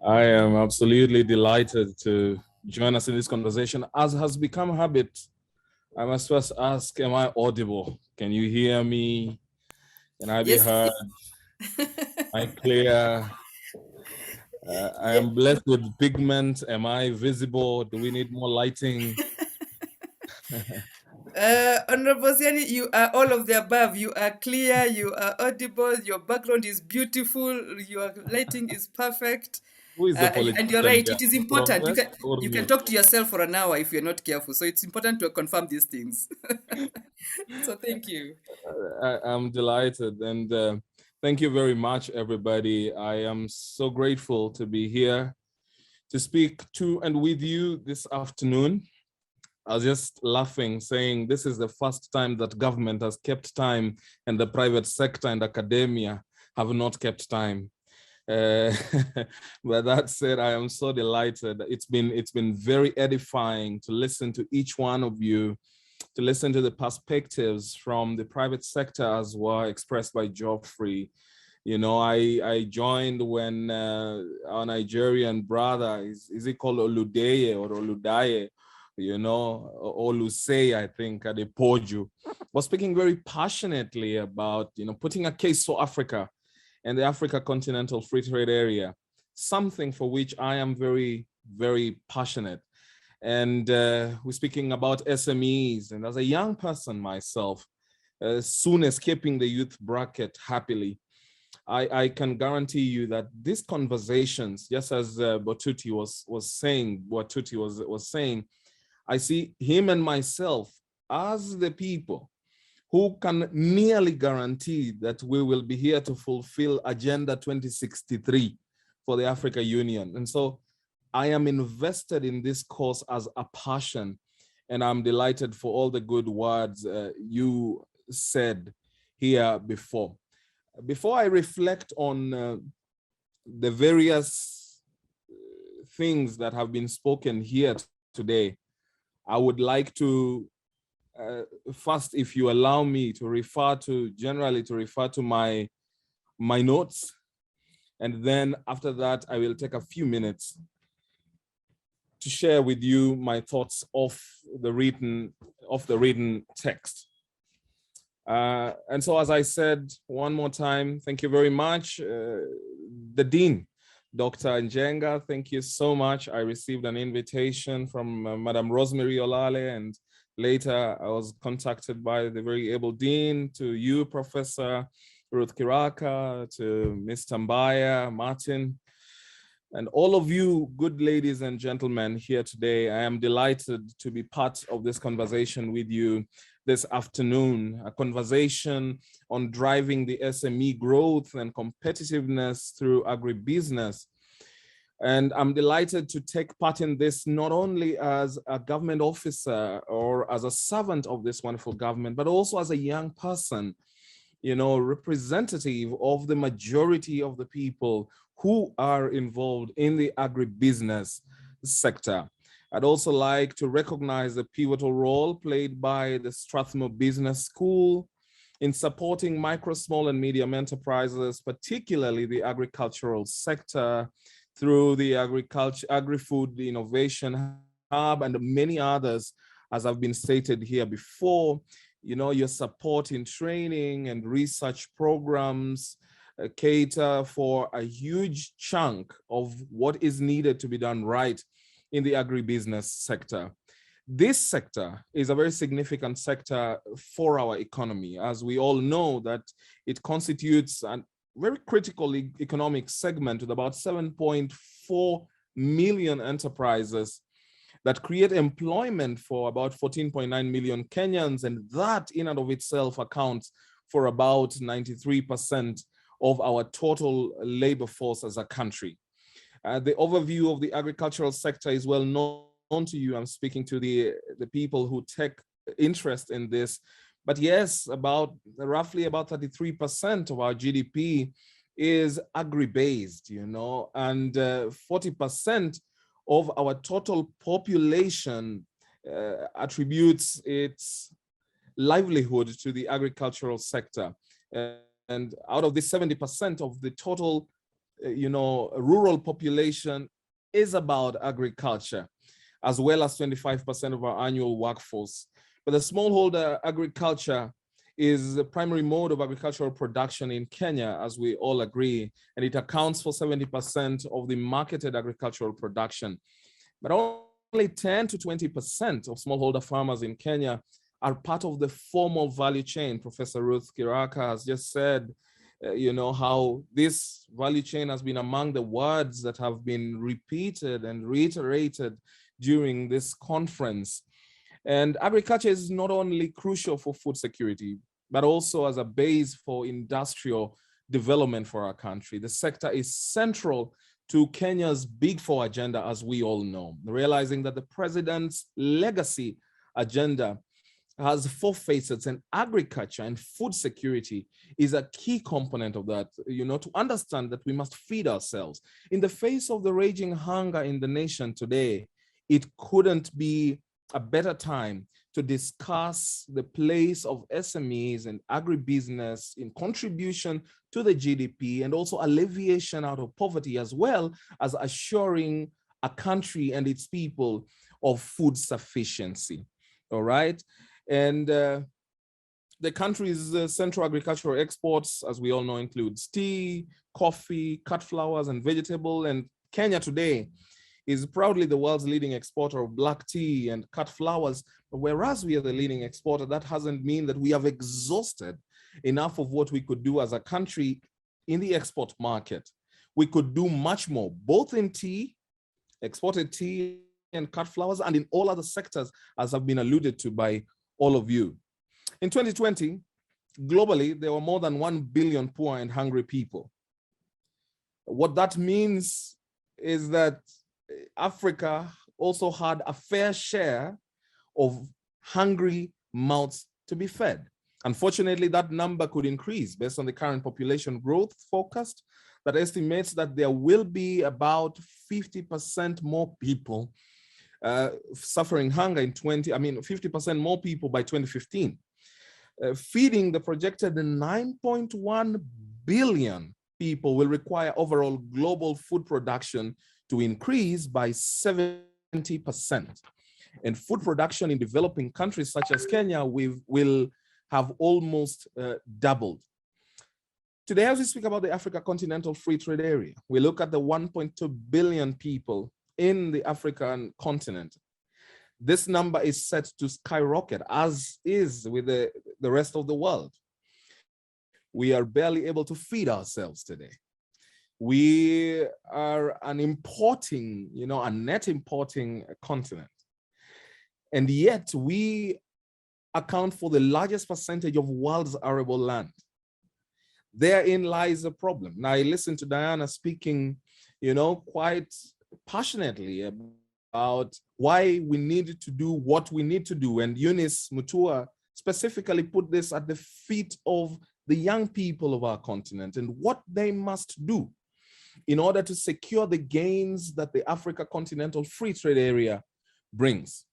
I am absolutely delighted to join us in this conversation. As has become habit, I must first ask, am I audible? Can you hear me? Can I be Yes. heard? Am I clear? I Yeah. am blessed with pigment. Am I visible? Do we need more lighting? Honorable Osiany, you are all of the above. You are clear, you are audible, your background is beautiful, your lighting is perfect. Who is the And you're politician right, here? it is important. Professor or You can me? talk to yourself for an hour if you're not careful. So it's important to confirm these things. So thank you. I'm delighted and thank you very much, everybody. I am so grateful to be here to speak to and with you this afternoon. I was just laughing, saying this is the first time that government has kept time and the private sector and academia have not kept time. Uh, but that said, I am so delighted. It's been very edifying to listen to each one of you, to listen to the perspectives from the private sector as well expressed by Geoffrey. You know, I joined when our Nigerian brother, is he called Oludeye or Oludaye, you know, Olusei, I think, at Poju, was speaking very passionately about, you know, putting a case for Africa and the Africa Continental Free Trade Area, something for which I am very, very passionate. And we're speaking about SMEs. And as a young person myself, soon escaping the youth bracket happily, I can guarantee you that these conversations, just as Botuti was saying, I see him and myself as the people who can nearly guarantee that we will be here to fulfill Agenda 2063 for the Africa Union. And so I am invested in this cause as a passion, and I'm delighted for all the good words you said here before. Before I reflect on the various things that have been spoken here today, I would like to first, if you allow me, to refer to my notes, and then after that, I will take a few minutes to share with you my thoughts of the written text. And so, as I said one more time, thank you very much. The Dean, Dr. Njenga, thank you so much. I received an invitation from Madam Rosemary Olale, and later I was contacted by the very able Dean, to you, Professor Ruth Kiraka, to Mr. Mbaya, Martin, and all of you good ladies and gentlemen here today. I am delighted to be part of this conversation with you this afternoon, a conversation on driving the SME growth and competitiveness through agribusiness. And I'm delighted to take part in this not only as a government officer or as a servant of this wonderful government, but also as a young person, you know, representative of the majority of the people who are involved in the agribusiness sector. I'd also like to recognize the pivotal role played by the Strathmore Business School in supporting micro, small, and medium enterprises, particularly the agricultural sector, through the Agri-Food Innovation Hub and many others, as have been stated here before. You know, your support in training and research programs cater for a huge chunk of what is needed to be done right in the agribusiness sector. This sector is a very significant sector for our economy, as we all know that it constitutes a very critical economic segment with about 7.4 million enterprises that create employment for about 14.9 million Kenyans, and that in and of itself accounts for about 93% of our total labor force as a country. The overview of the agricultural sector is well known to you. I'm speaking to the people who take interest in this. But yes, roughly about 33% of our GDP is agri-based, you know, and 40% of our total population attributes its livelihood to the agricultural sector. And out of this, 70% of the total rural population is about agriculture, as well as 25% of our annual workforce. But the smallholder agriculture is the primary mode of agricultural production in Kenya, as we all agree, and it accounts for 70% of the marketed agricultural production. But only 10 to 20% of smallholder farmers in Kenya are part of the formal value chain. Professor Ruth Kiraka has just said, how this value chain has been among the words that have been repeated and reiterated during this conference. And agriculture is not only crucial for food security, but also as a base for industrial development for our country. The sector is central to Kenya's Big Four agenda, as we all know, realizing that the president's legacy agenda has four facets, and agriculture and food security is a key component of that, to understand that we must feed ourselves. In the face of the raging hunger in the nation today, it couldn't be a better time to discuss the place of SMEs and agribusiness in contribution to the GDP and also alleviation out of poverty, as well as assuring a country and its people of food sufficiency. All right. And the country's central agricultural exports, as we all know, includes tea, coffee, cut flowers, and vegetable. And Kenya today is proudly the world's leading exporter of black tea and cut flowers. Whereas we are the leading exporter, that hasn't mean that we have exhausted enough of what we could do as a country in the export market. We could do much more, both in tea, exported tea and cut flowers, and in all other sectors, as have been alluded to by all of you. In 2020, globally, there were more than 1 billion poor and hungry people. What that means is that Africa also had a fair share of hungry mouths to be fed. Unfortunately, that number could increase based on the current population growth forecast that estimates that there will be about 50% more people suffering hunger in 50% more people by 2015. Feeding the projected 9.1 billion people will require overall global food production to increase by 70%. And food production in developing countries such as Kenya will have almost doubled. Today, as we speak about the Africa Continental Free Trade Area, we look at the 1.2 billion people in the African continent. This number is set to skyrocket, as is with the rest of the world. We are barely able to feed ourselves today. We are an importing, a net importing continent. And yet we account for the largest percentage of world's arable land. Therein lies a problem. Now, I listened to Diana speaking, quite passionately about why we need to do what we need to do. And Eunice Mutua specifically put this at the feet of the young people of our continent and what they must do in order to secure the gains that the Africa Continental Free Trade Area brings.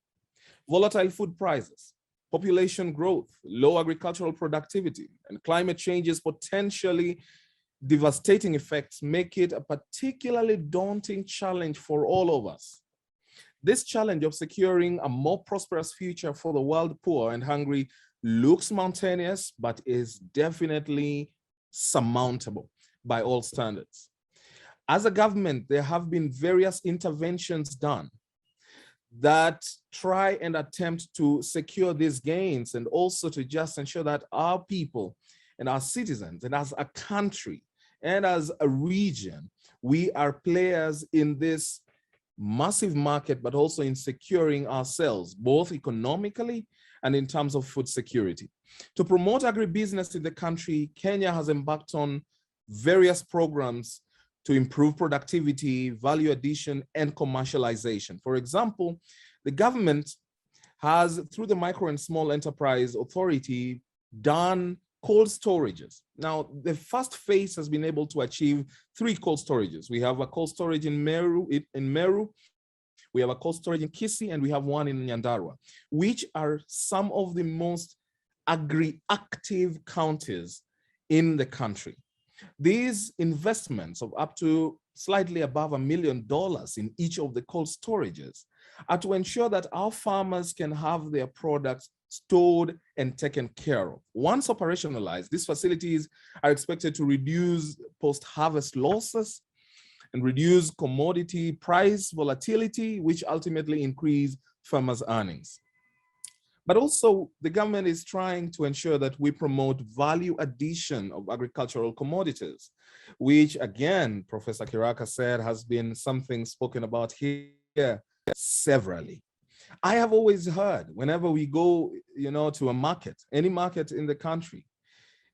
Volatile food prices, population growth, low agricultural productivity, and climate change's potentially devastating effects make it a particularly daunting challenge for all of us. This challenge of securing a more prosperous future for the world poor and hungry looks mountainous, but is definitely surmountable by all standards. As a government, there have been various interventions done that try and attempt to secure these gains and also to just ensure that our people and our citizens and as a country and as a region, we are players in this massive market, but also in securing ourselves, both economically and in terms of food security. To promote agribusiness in the country, Kenya has embarked on various programs to improve productivity, value addition, and commercialization. For example, the government has, through the Micro and Small Enterprise Authority, done cold storages. Now, the first phase has been able to achieve 3 cold storages. We have a cold storage in Meru, we have a cold storage in Kisii, and we have one in Nyandarua, which are some of the most agri-active counties in the country. These investments of up to slightly above $1 million in each of the cold storages are to ensure that our farmers can have their products stored and taken care of. Once operationalized, these facilities are expected to reduce post-harvest losses and reduce commodity price volatility, which ultimately increase farmers' earnings. But also, the government is trying to ensure that we promote value addition of agricultural commodities, which again, Professor Kiraka said, has been something spoken about here severally. I have always heard whenever we go, to a market, any market in the country,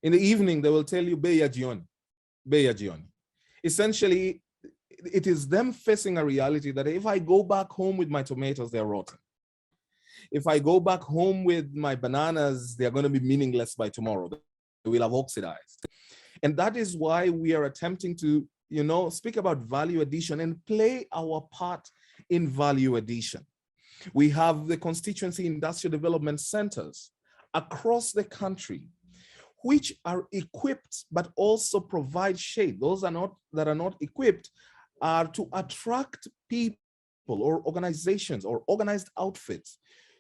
in the evening, they will tell you, bei ya jioni, bei ya jioni. Essentially, it is them facing a reality that if I go back home with my tomatoes, they're rotten. If I go back home with my bananas, they're going to be meaningless by tomorrow. They will have oxidized. And that is why we are attempting to, speak about value addition and play our part in value addition. We have the constituency industrial development centers across the country, which are equipped, but also provide shade. Those that are not equipped are to attract people or organizations or organized outfits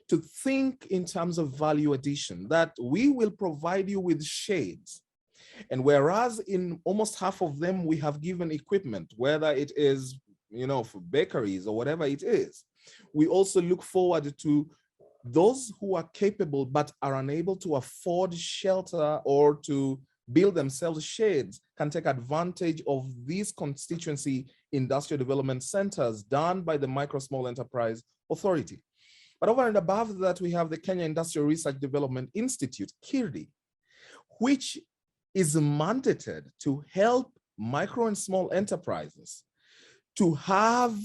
to think in terms of value addition, that we will provide you with shades. And whereas in almost half of them, we have given equipment, whether it is, for bakeries or whatever it is, we also look forward to those who are capable but are unable to afford shelter or to build themselves shades can take advantage of these constituency industrial development centers done by the Micro Small Enterprise Authority. But over and above that, we have the Kenya Industrial Research Development Institute, KIRDI, which is mandated to help micro and small enterprises to have,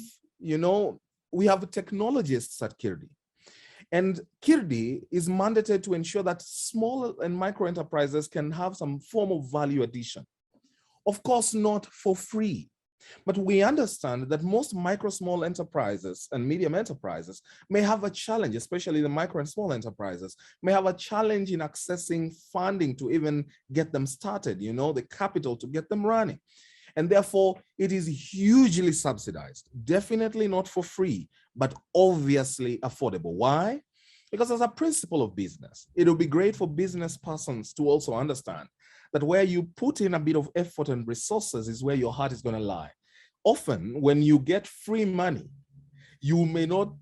we have technologists at KIRDI. And KIRDI is mandated to ensure that small and micro enterprises can have some form of value addition. Of course, not for free. But we understand that most micro, small enterprises and medium enterprises may have a challenge, especially the micro and small enterprises, may have a challenge in accessing funding to even get them started, the capital to get them running. And therefore, it is hugely subsidized, definitely not for free, but obviously affordable. Why? Because as a principle of business, it will be great for business persons to also understand that where you put in a bit of effort and resources is where your heart is going to lie. Often, when you get free money, you may not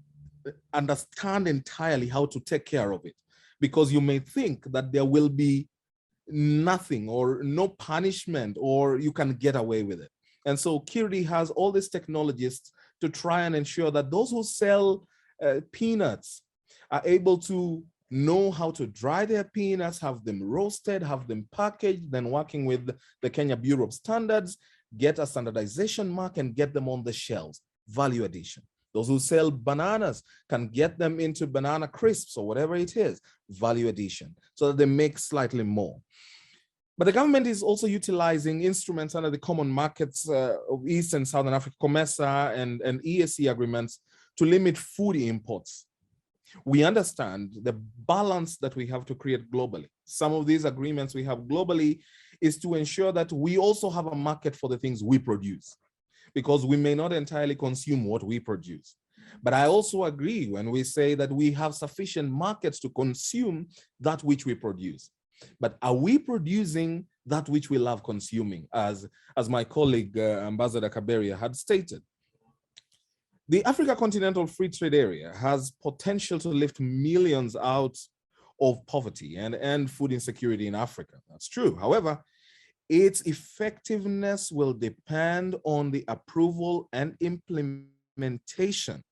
understand entirely how to take care of it, because you may think that there will be nothing or no punishment, or you can get away with it. And so KIRDI has all these technologists to try and ensure that those who sell peanuts are able to know how to dry their peanuts, have them roasted, have them packaged, then working with the Kenya Bureau of Standards, get a standardization mark and get them on the shelves. Value addition. Those who sell bananas can get them into banana crisps or whatever it is. Value addition, so that they make slightly more. But the government is also utilizing instruments under the Common Markets of East and Southern Africa, COMESA, and EAC agreements to limit food imports. We understand the balance that we have to create globally. Some of these agreements we have globally is to ensure that we also have a market for the things we produce, because we may not entirely consume what we produce. But I also agree when we say that we have sufficient markets to consume that which we produce. But are we producing that which we love consuming, as my colleague, Ambassador Kaberia, had stated? The Africa Continental Free Trade Area has potential to lift millions out of poverty and end food insecurity in Africa. That's true. However, its effectiveness will depend on the approval and implementation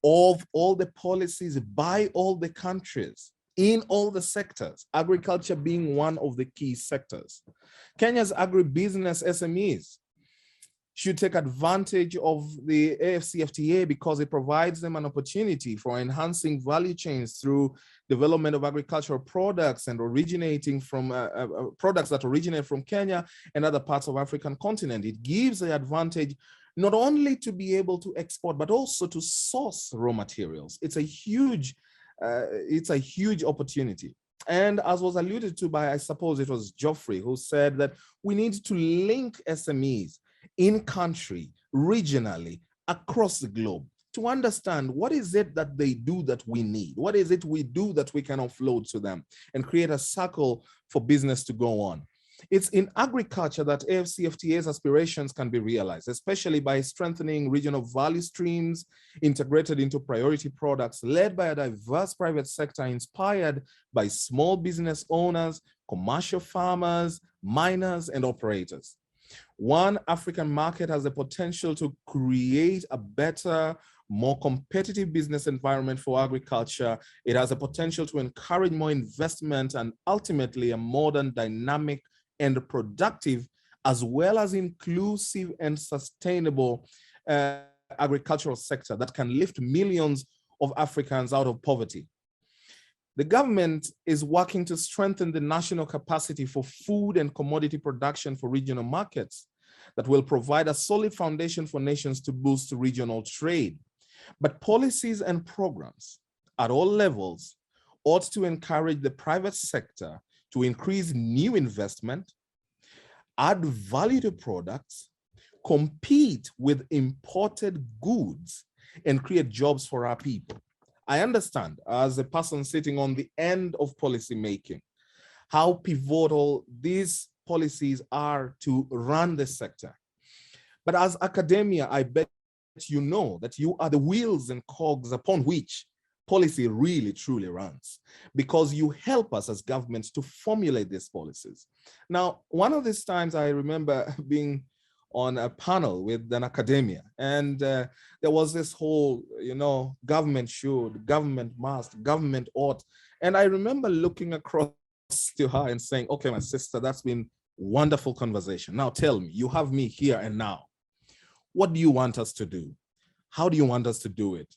of all the policies by all the countries in all the sectors, agriculture being one of the key sectors. Kenya's agribusiness SMEs should take advantage of the AfCFTA because it provides them an opportunity for enhancing value chains through development of agricultural products and originating from products that originate from Kenya and other parts of African continent. It gives the advantage not only to be able to export, but also to source raw materials. It's a huge opportunity. And as was alluded to by, I suppose it was Geoffrey, who said that we need to link SMEs in country, regionally, across the globe, to understand what is it that they do that we need? What is it we do that we can offload to them and create a circle for business to go on? It's in agriculture that AFCFTA's aspirations can be realized, especially by strengthening regional value streams integrated into priority products led by a diverse private sector inspired by small business owners, commercial farmers, miners, and operators. One African market has the potential to create a better, more competitive business environment for agriculture. It has a potential to encourage more investment and ultimately a modern, dynamic, and productive, as well as inclusive and sustainable agricultural sector that can lift millions of Africans out of poverty. The government is working to strengthen the national capacity for food and commodity production for regional markets that will provide a solid foundation for nations to boost regional trade. But policies and programs at all levels ought to encourage the private sector to increase new investment, add value to products, compete with imported goods, and create jobs for our people. I understand, as a person sitting on the end of policy making, how pivotal these policies are to run the sector. But as academia, I bet you know that you are the wheels and cogs upon which policy really truly runs, because you help us as governments to formulate these policies. Now, one of these times I remember being on a panel with an academia, and there was this whole, government should, government must, government ought. And I remember looking across to her and saying, okay, my sister, that's been wonderful conversation. Now tell me, you have me here and now. What do you want us to do? How do you want us to do it?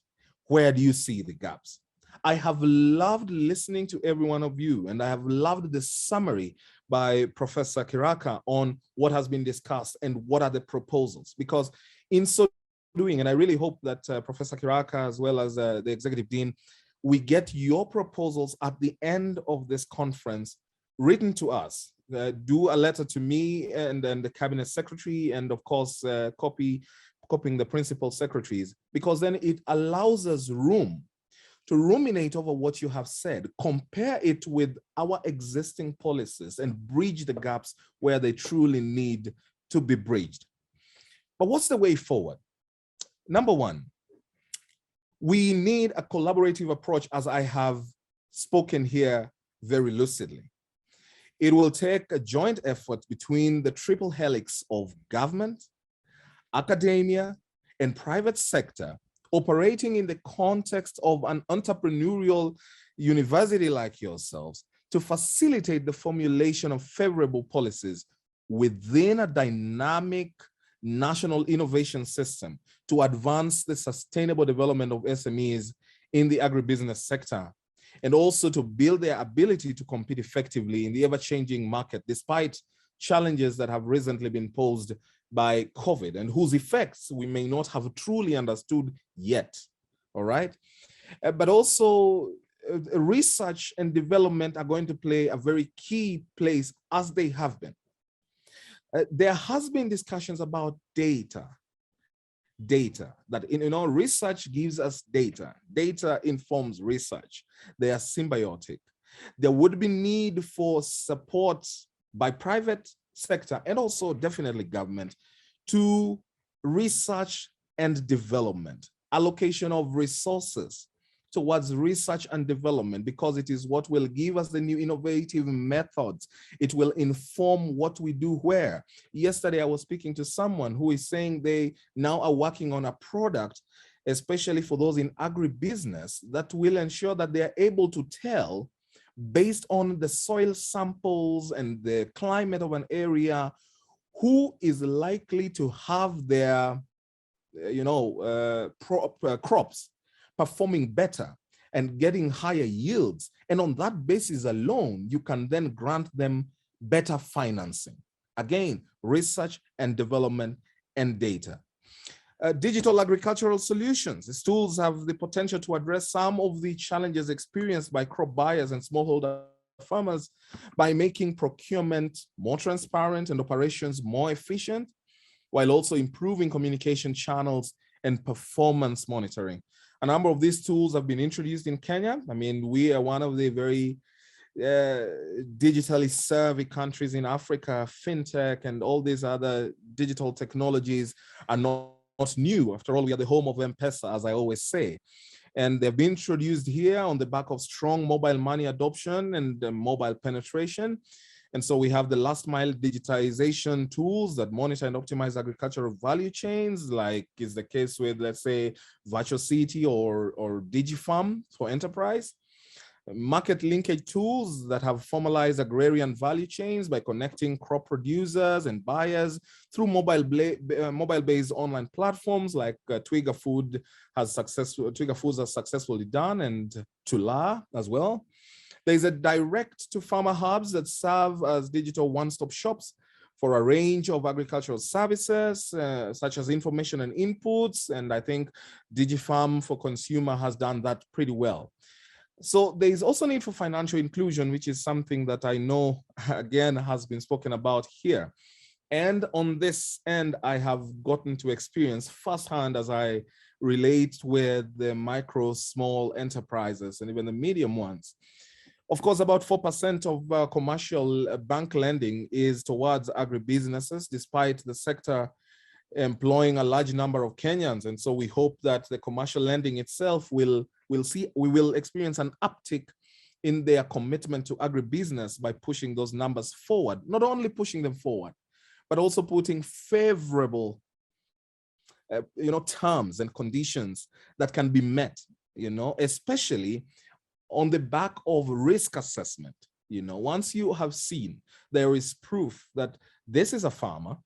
Where do you see the gaps? I have loved listening to every one of you, and I have loved the summary by Professor Kiraka on what has been discussed and what are the proposals, because in so doing, and I really hope that Professor Kiraka, as well as the Executive Dean, we get your proposals at the end of this conference written to us. Do a letter to me and then the Cabinet Secretary, and of course, copying the principal secretaries, because then it allows us room to ruminate over what you have said, compare it with our existing policies, and bridge the gaps where they truly need to be bridged. But what's the way forward? Number one, we need a collaborative approach, as I have spoken here very lucidly. It will take a joint effort between the triple helix of government, academia, and private sector, operating in the context of an entrepreneurial university like yourselves, to facilitate the formulation of favorable policies within a dynamic national innovation system to advance the sustainable development of SMEs in the agribusiness sector, and also to build their ability to compete effectively in the ever-changing market, despite challenges that have recently been posed by COVID, and whose effects we may not have truly understood yet, all right? But also research and development are going to play a very key place, as they have been. There has been discussions about data, that research gives us data. Data informs research. They are symbiotic. There would be need for support by private sector and also definitely government to research and development, allocation of resources towards research and development, because it is what will give us the new innovative methods. It will inform what we do where. Yesterday, I was speaking to someone who is saying they now are working on a product, especially for those in agribusiness, that will ensure that they are able to tell, based on the soil samples and the climate of an area, who is likely to have their crops performing better and getting higher yields. And on that basis alone, you can then grant them better financing. Again, research and development and data. Digital agricultural solutions. These tools have the potential to address some of the challenges experienced by crop buyers and smallholder farmers by making procurement more transparent and operations more efficient, while also improving communication channels and performance monitoring. A number of these tools have been introduced in Kenya. I mean, we are one of the very digitally savvy countries in Africa. Fintech and all these other digital technologies are not new. After all, we are the home of M-Pesa, as I always say. And they've been introduced here on the back of strong mobile money adoption and mobile penetration. And so we have the last mile digitization tools that monitor and optimize agricultural value chains, like is the case with, let's say, Virtual City or DigiFarm for enterprise. Market linkage tools that have formalized agrarian value chains by connecting crop producers and buyers through mobile-based online platforms like Twiga Foods has successfully done, and Tula as well. There's a direct to farmer hubs that serve as digital one-stop shops for a range of agricultural services, such as information and inputs. And I think DigiFarm for consumer has done that pretty well. So there is also need for financial inclusion, which is something that I know, again, has been spoken about here. And on this end, I have gotten to experience firsthand as I relate with the micro, small enterprises and even the medium ones. Of course, about 4% of commercial bank lending is towards agribusinesses, despite the sector employing a large number of Kenyans. And so we hope that the commercial lending itself we will experience an uptick in their commitment to agribusiness by pushing those numbers forward, not only pushing them forward, but also putting favorable terms and conditions that can be met, especially on the back of risk assessment. Once you have seen there is proof that this is a farmer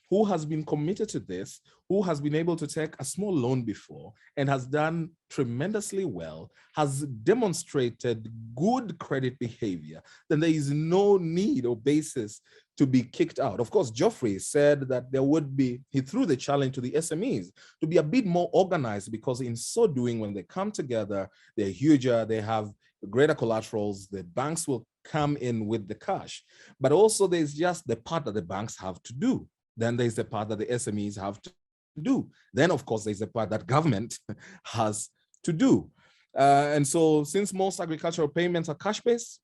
who has been committed to this, who has been able to take a small loan before and has done tremendously well, has demonstrated good credit behavior, then there is no need or basis to be kicked out. Of course, Geoffrey said that he threw the challenge to the SMEs to be a bit more organized, because in so doing, when they come together, they're huger, they have greater collaterals, the banks will come in with the cash. But also there's just the part that the banks have to do. Then there's the part that the SMEs have to do. Then, of course, there's the part that government has to do. And so since most agricultural payments are cash-based,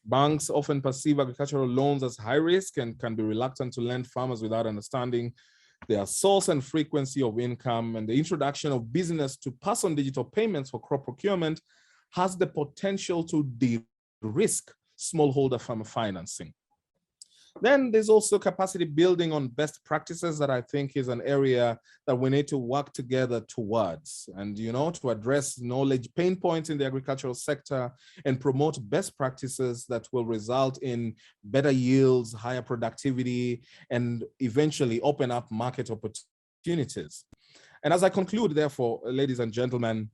banks often perceive agricultural loans as high risk and can be reluctant to lend farmers without understanding their source and frequency of income. And the introduction of business to pass on digital payments for crop procurement has the potential to de-risk smallholder farmer financing. Then there's also capacity building on best practices that I think is an area that we need to work together towards, and to address knowledge pain points in the agricultural sector and promote best practices that will result in better yields, higher productivity, and eventually open up market opportunities. And as I conclude, therefore, ladies and gentlemen,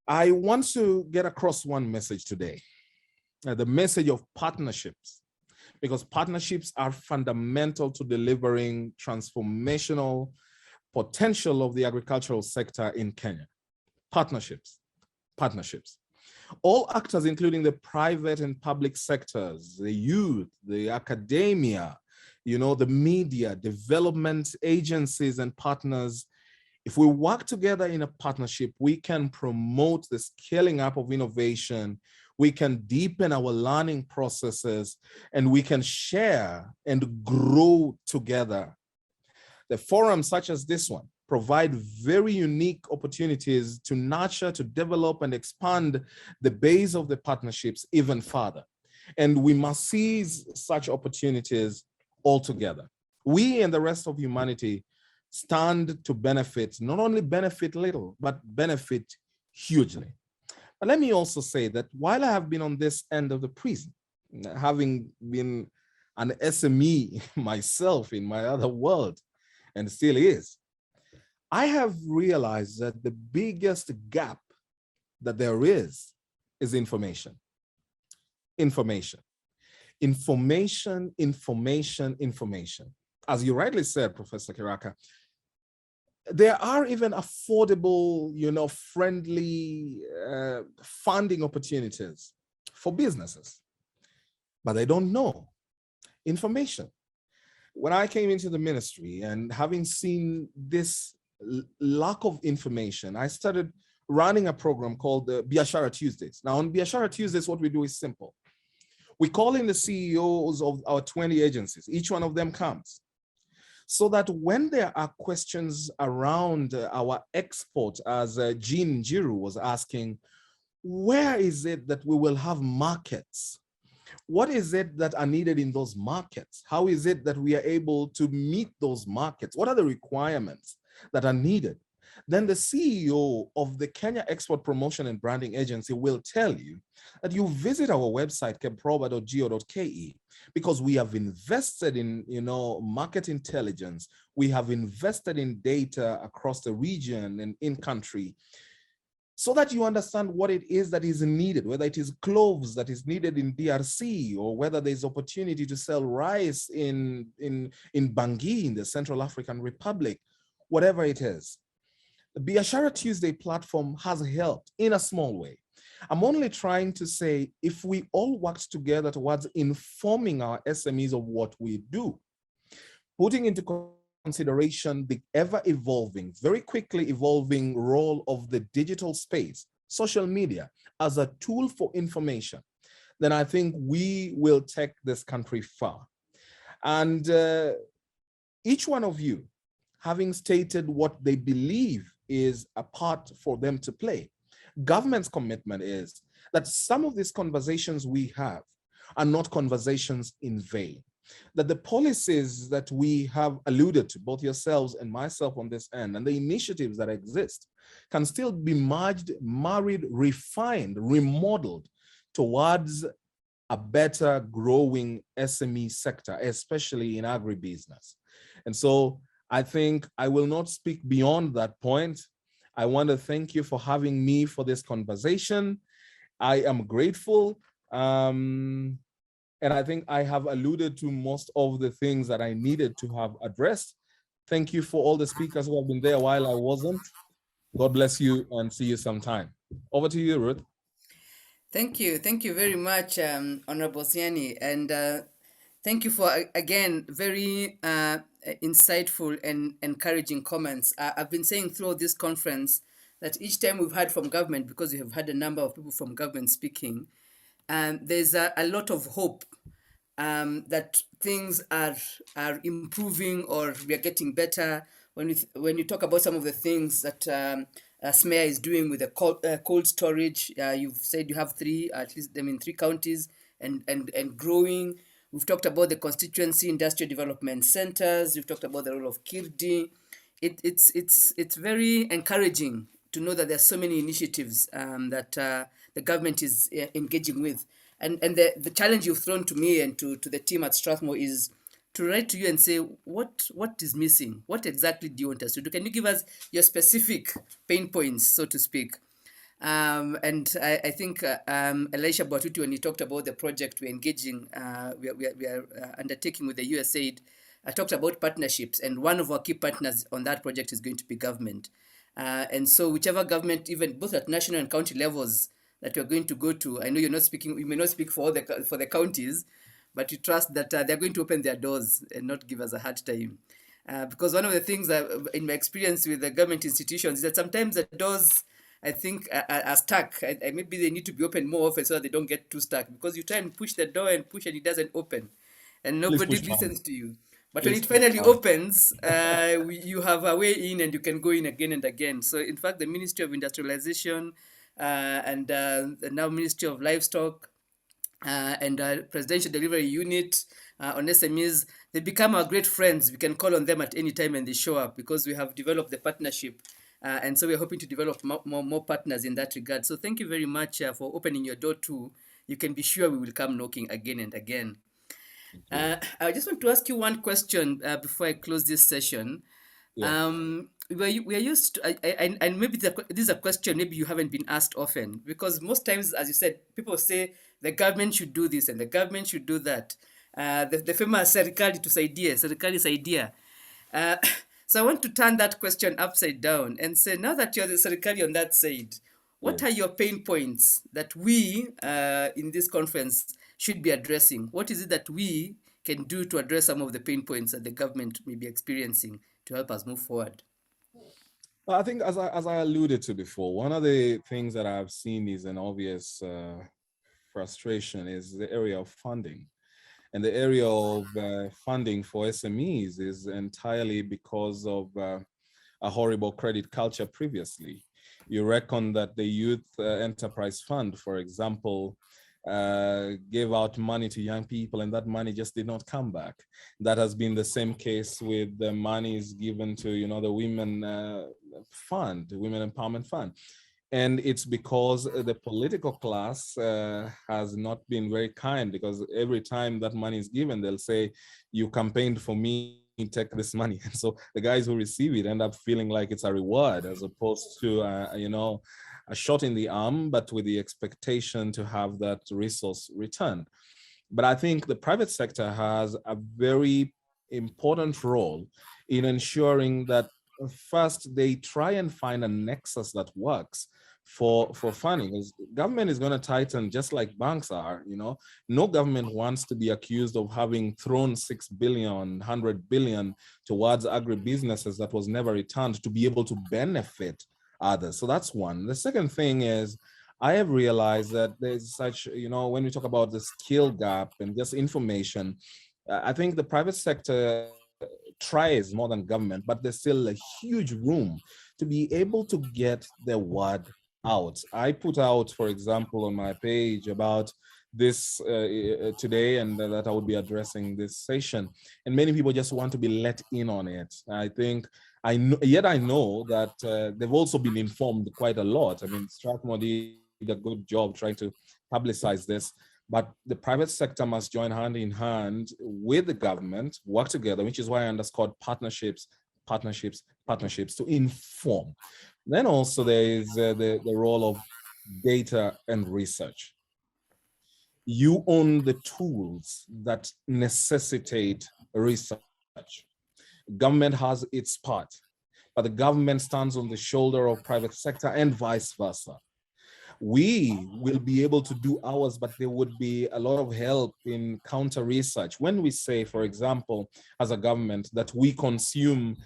I want to get across one message today, the message of partnerships. Because partnerships are fundamental to delivering transformational potential of the agricultural sector in Kenya. Partnerships. All actors, including the private and public sectors, the youth, the academia, the media, development agencies and partners, if we work together in a partnership, we can promote the scaling up of innovation, we can deepen our learning processes, and we can share and grow together. The forums such as this one provide very unique opportunities to nurture, to develop, and expand the base of the partnerships even further. And we must seize such opportunities altogether. We and the rest of humanity stand to benefit, not only benefit little, but benefit hugely. But let me also say that while I have been on this end of the prism, having been an SME myself in my other world, and still is, I have realized that the biggest gap that there is information. Information. As you rightly said, Professor Kiraka, there are even affordable, friendly funding opportunities for businesses, but they don't know information. When I came into the ministry and having seen this lack of information, I started running a program called the Biashara Tuesdays. Now, on Biashara Tuesdays, what we do is simple. We call in the CEOs of our 20 agencies. Each one of them comes, so that when there are questions around our export, as Jean Jiru was asking, where is it that we will have markets? What is it that are needed in those markets? How is it that we are able to meet those markets? What are the requirements that are needed? Then the CEO of the Kenya Export Promotion and Branding Agency will tell you that you visit our website, kemproba.go.ke, because we have invested in, market intelligence. We have invested in data across the region and in country, so that you understand what it is that is needed, whether it is cloves that is needed in DRC, or whether there's opportunity to sell rice in Bangui, in the Central African Republic, whatever it is. The Biashara Tuesday platform has helped in a small way. I'm only trying to say, if we all worked together towards informing our SMEs of what we do, putting into consideration the ever-evolving, very quickly evolving role of the digital space, social media, as a tool for information, then I think we will take this country far. And each one of you, having stated what they believe is a part for them to play, government's commitment is that some of these conversations we have are not conversations in vain, that the policies that we have alluded to, both yourselves and myself on this end, and the initiatives that exist can still be merged, married, refined, remodeled towards a better growing SME sector, especially in agribusiness. And so I think I will not speak beyond that point. I want to thank you for having me for this conversation. I am grateful. And I think I have alluded to most of the things that I needed to have addressed. Thank you for all the speakers who have been there while I wasn't. God bless you and see you sometime. Over to you, Ruth. Thank you. Thank you very much, Honorable Osiany. And thank you for, again, very insightful and encouraging comments. I've been saying throughout this conference that each time we've heard from government, because we have had a number of people from government speaking, there's a lot of hope that things are improving, or we are getting better. When you talk about some of the things that SMEA is doing with the cold storage, you've said you have three, at least them in 3 counties, and growing. We've talked about the constituency industrial development centers. We've talked about the role of KIRDI. It's very encouraging to know that there's so many initiatives that the government is engaging with. And the challenge you've thrown to me and to the team at Strathmore is to write to you and say, what is missing? What exactly do you want us to do? Can you give us your specific pain points, so to speak? And I think Elisha Bwatuti, when he talked about the project we're engaging, we are undertaking with the USAID, I talked about partnerships, and one of our key partners on that project is going to be government. And so whichever government, even both at national and county levels, that you're going to go to, I know you're not speaking, you may not speak for the counties, but you trust that they're going to open their doors and not give us a hard time. Because one of the things in my experience with the government institutions is that sometimes the doors, I think, are stuck. Maybe they need to be opened more often so that they don't get too stuck, because you try and push the door and push and it doesn't open and nobody listens to you. But when it finally opens, you have a way in and you can go in again and again. So in fact, the Ministry of Industrialization and now Ministry of Livestock and Presidential Delivery Unit on SMEs, they become our great friends. We can call on them at any time and they show up, because we have developed the partnership. And so we're hoping to develop more partners in that regard. So thank you very much for opening your door too. You can be sure we will come knocking again and again. I just want to ask you one question before I close this session. Yeah. We are used to, and maybe this is a question maybe you haven't been asked often, because most times, as you said, people say the government should do this and the government should do that. The famous serikali saidia. So I want to turn that question upside down and say, now that you're the serikali on that side, What are your pain points that we in this conference should be addressing? What is it that we can do to address some of the pain points that the government may be experiencing to help us move forward? Well, I think, as I alluded to before, one of the things that I've seen is an obvious frustration is the area of funding. And the area of funding for SMEs is entirely because of a horrible credit culture previously. You reckon that the Youth Enterprise Fund, for example, gave out money to young people and that money just did not come back. That has been the same case with the monies given to, the Women Fund, the Women Empowerment Fund. And it's because the political class has not been very kind, because every time that money is given, they'll say, you campaigned for me, take this money. And so the guys who receive it end up feeling like it's a reward as opposed to, a shot in the arm, but with the expectation to have that resource returned. But I think the private sector has a very important role in ensuring that first they try and find a nexus that works for funding. Because government is going to tighten just like banks are. No government wants to be accused of having thrown 6 billion, 100 billion towards agribusinesses that was never returned to be able to benefit others. So that's one. The second thing is, I have realized that there's such, when we talk about the skill gap and just information, I think the private sector tries more than government, but there's still a huge room to be able to get the word out. I put out, for example, on my page about this today, and that I would be addressing this session. And many people just want to be let in on it. I think I know that they've also been informed quite a lot. I mean, Strathmore did a good job trying to publicize this, but the private sector must join hand in hand with the government, work together, which is why I underscored partnerships to inform. Then also there is the role of data and research. You own the tools that necessitate research. Government has its part, but the government stands on the shoulder of private sector and vice versa. We will be able to do ours, but there would be a lot of help in counter research. When we say, for example, as a government, that we consume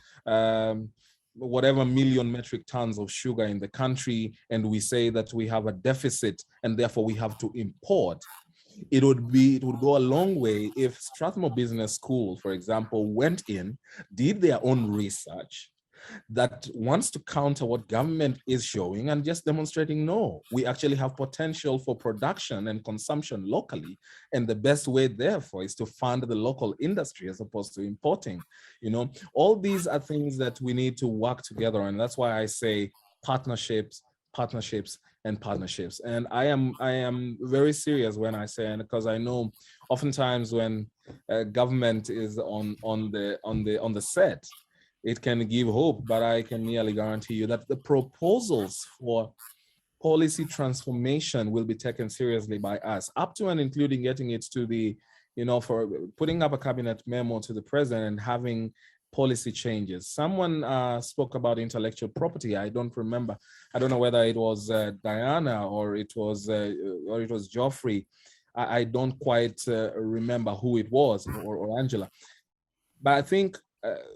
whatever million metric tons of sugar in the country, and we say that we have a deficit and therefore we have to import, it would go a long way if Strathmore Business School, for example, went in, did their own research that wants to counter what government is showing and just demonstrating, no, we actually have potential for production and consumption locally. And the best way, therefore, is to fund the local industry as opposed to importing. All these are things that we need to work together. And that's why I say partnerships. And I am very serious when I say, and because I know oftentimes when government is on the set, it can give hope, but I can nearly guarantee you that the proposals for policy transformation will be taken seriously by us, up to and including getting it to the, for putting up a cabinet memo to the president and having policy changes. Someone spoke about intellectual property. I don't remember. I don't know whether it was Diana or it was Geoffrey. I don't quite remember who it was, or Angela. But I think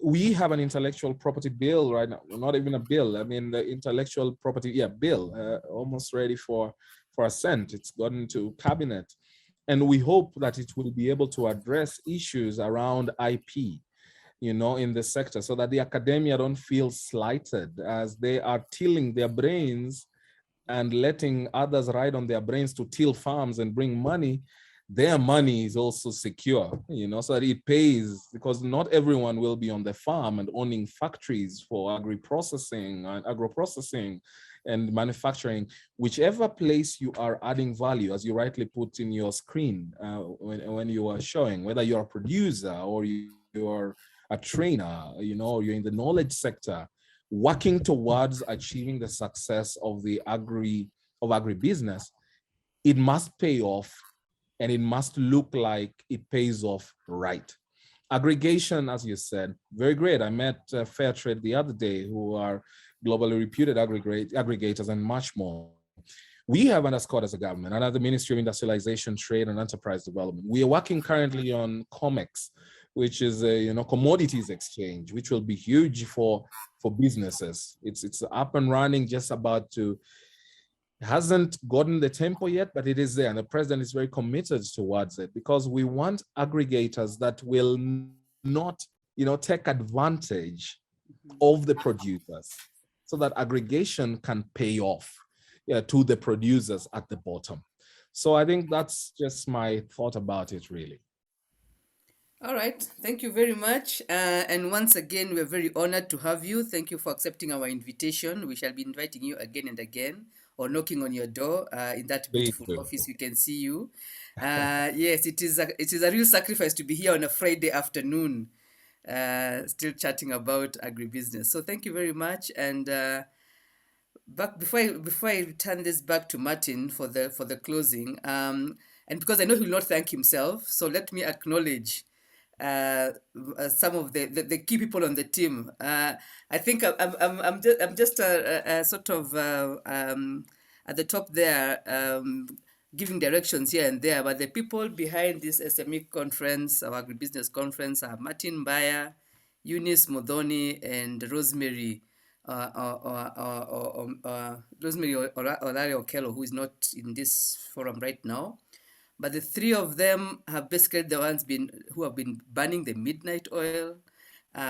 we have an intellectual property bill right now. Not even a bill. I mean, the intellectual property, bill, almost ready for assent. It's gotten to cabinet. And we hope that it will be able to address issues around IP, in the sector, so that the academia don't feel slighted as they are tilling their brains and letting others ride on their brains to till farms and bring money. Their money is also secure, so that it pays, because not everyone will be on the farm and owning factories for agri-processing and agro-processing and manufacturing. Whichever place you are adding value, as you rightly put in your screen when you are showing, whether you're a producer or you're a trainer, or you're in the knowledge sector, working towards achieving the success of the agribusiness, it must pay off. And it must look like it pays off right. Aggregation, as you said, very great. I met Fairtrade the other day, who are globally reputed aggregators and much more. we have underscored as a government, and as the Ministry of Industrialization, Trade and Enterprise Development, we are working currently on COMEX, which is a commodities exchange, which will be huge for businesses. It's up and running, just about to, hasn't gotten the tempo yet, but it is there, and the president is very committed towards it, because we want aggregators that will not take advantage of the producers, so that aggregation can pay off to the producers at the bottom. So I think that's just my thought about it, really. All right. Thank you very much. And once again, we're very honored to have you. Thank you for accepting our invitation. We shall be inviting you again and again, or knocking on your door in that beautiful office. We can see you. Yes, it is a real sacrifice to be here on a Friday afternoon, still chatting about agribusiness. So thank you very much. And before I return this back to Martin for the closing, and because I know he will not thank himself, so let me acknowledge some of the key people on the team. I think I'm just sort of at the top there, giving directions here and there. But the people behind this SME conference, our agribusiness conference, are Martin Bayer, Eunice Modoni, and Rosemary. Rosemary Olario Okello, who is not in this forum right now. But the three of them have basically the ones who have been burning the midnight oil,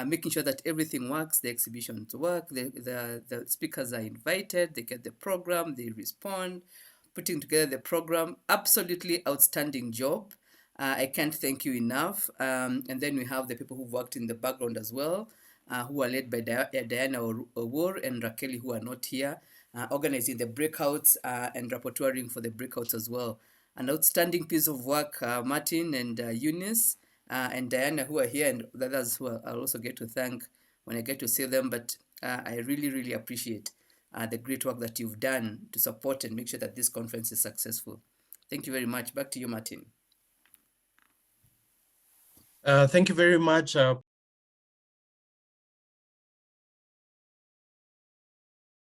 making sure that everything works, the exhibitions work, the speakers are invited, they get the program, they respond, putting together the program. Absolutely outstanding job. I can't thank you enough. And then we have the people who've worked in the background as well, who are led by Diana Owor and Raquel, who are not here, organizing the breakouts and rapporteuring for the breakouts as well. An outstanding piece of work, Martin and Eunice and Diana, who are here, and the others who I'll also get to thank when I get to see them. But I really, really appreciate the great work that you've done to support and make sure that this conference is successful. Thank you very much. Back to you, Martin. Thank you very much,